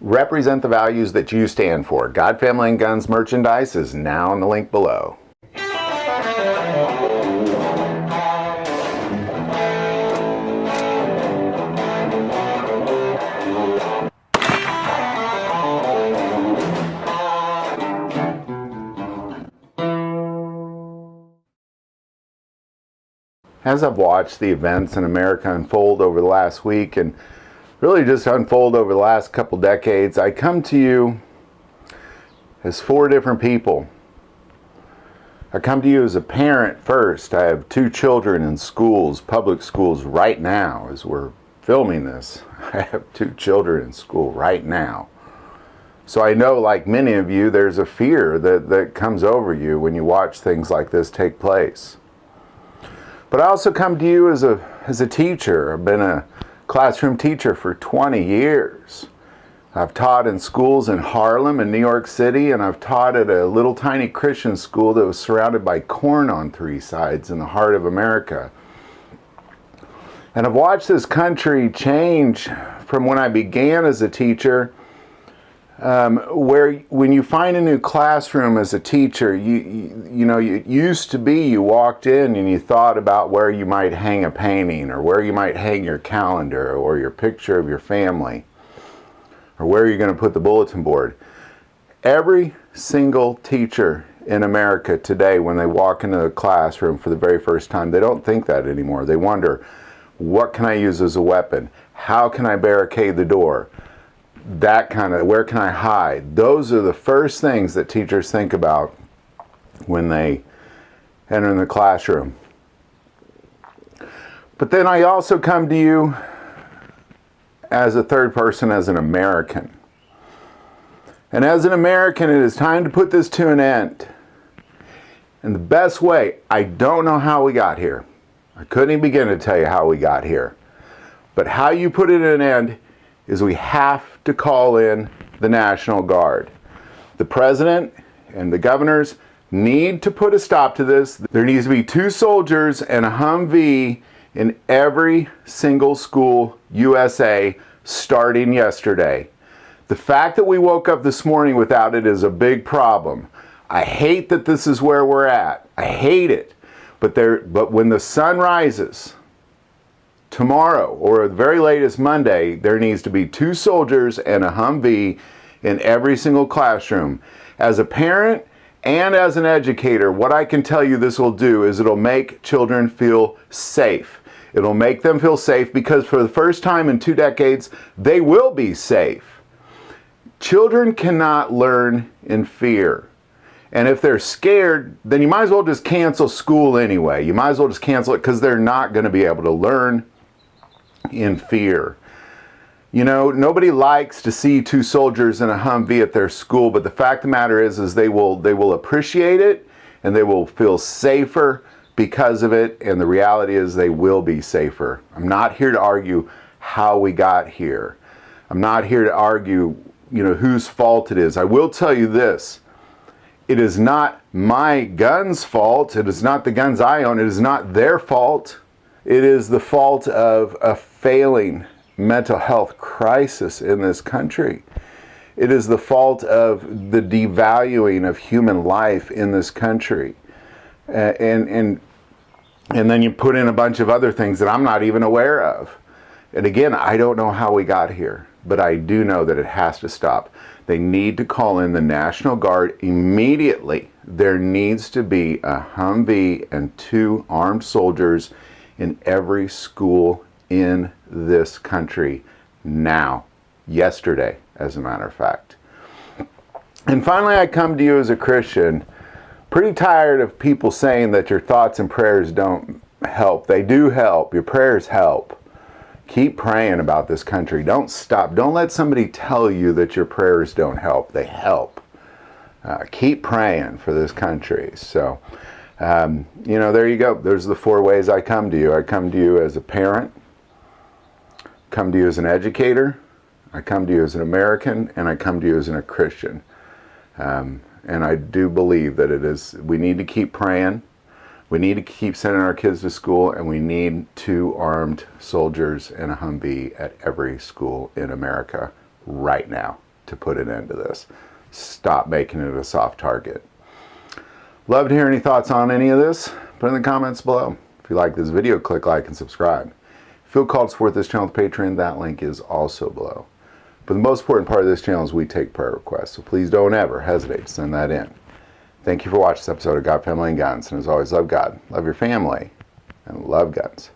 Represent the values that you stand for. God, Family, and Guns merchandise is now in the link below. As I've watched the events in America unfold over the last week and really just unfold over the last couple decades, I come to you as four different people. I come to you as a parent first. I have two children in schools, public schools right now as we're filming this. I have two children in school right now. So I know, like many of you, there's a fear that comes over you when you watch things like this take place. But I also come to you as a teacher. I've been a classroom teacher for 20 years. I've taught in schools in Harlem and New York City, and I've taught at a little tiny Christian school that was surrounded by corn on three sides in the heart of America. And I've watched this country change from when I began as a teacher, where when you find a new classroom as a teacher, you know, it used to be you walked in and you thought about where you might hang a painting or where you might hang your calendar or your picture of your family or where you're going to put the bulletin board. Every single teacher in America today, when they walk into the classroom for the very first time, they don't think that anymore. They wonder, what can I use as a weapon? How can I barricade the door? That kind of, where can I hide? Those are the first things that teachers think about when they enter in the classroom. But then I also come to you as a third person, as an American. And as an American, it is time to put this to an end. And the best way, I don't know how we got here. I couldn't even begin to tell you how we got here. But how you put it to an end is we have to call in the National Guard. The president and the governors need to put a stop to this. There needs to be 2 soldiers and a Humvee in every single school USA starting yesterday. The fact that we woke up this morning without it is a big problem. I hate that this is where we're at. I hate it. But when the sun rises tomorrow, or at the very latest Monday, there needs to be 2 soldiers and a Humvee in every single classroom. As a parent and as an educator, what I can tell you this will do is it'll make children feel safe. It'll make them feel safe because for the first time in 2 decades, they will be safe. Children cannot learn in fear. And if they're scared, then you might as well just cancel school anyway. You might as well just cancel it because they're not going to be able to learn in fear. You know, nobody likes to see 2 soldiers in a Humvee at their school, but the fact of the matter is they will appreciate it and they will feel safer because of it, and the reality is they will be safer. I'm not here to argue how we got here. I'm not here to argue, you know, whose fault it is. I will tell you this. It is not my gun's fault. It is not the guns I own. It is not their fault. It is the fault of a failing mental health crisis in this country. It is the fault of the devaluing of human life in this country. And then you put in a bunch of other things that I'm not even aware of. And again, I don't know how we got here, but I do know that it has to stop. They need to call in the National Guard immediately. There needs to be a Humvee and 2 armed soldiers in every school in this country now. Yesterday, as a matter of fact. And finally, I come to you as a Christian, pretty tired of people saying that your thoughts and prayers don't help. They do help. Your prayers help. Keep praying about this country. Don't stop. Don't let somebody tell you that your prayers don't help. They help. Keep praying for this country. So, you know, there you go. There's the 4 ways I come to you. I come to you as a parent, come to you as an educator, I come to you as an American, and I come to you as a Christian. And I do believe that we need to keep praying. We need to keep sending our kids to school, and we need 2 armed soldiers and a Humvee at every school in America right now. to put an end to this. Stop making it a soft target. Love to hear any thoughts on any of this. Put in the comments below. If you like this video, click like and subscribe. If you feel called to support this channel with Patreon, that link is also below. But the most important part of this channel is we take prayer requests, so please don't ever hesitate to send that in. Thank you for watching this episode of God, Family, and Guns. And as always, love God, love your family, and love guns.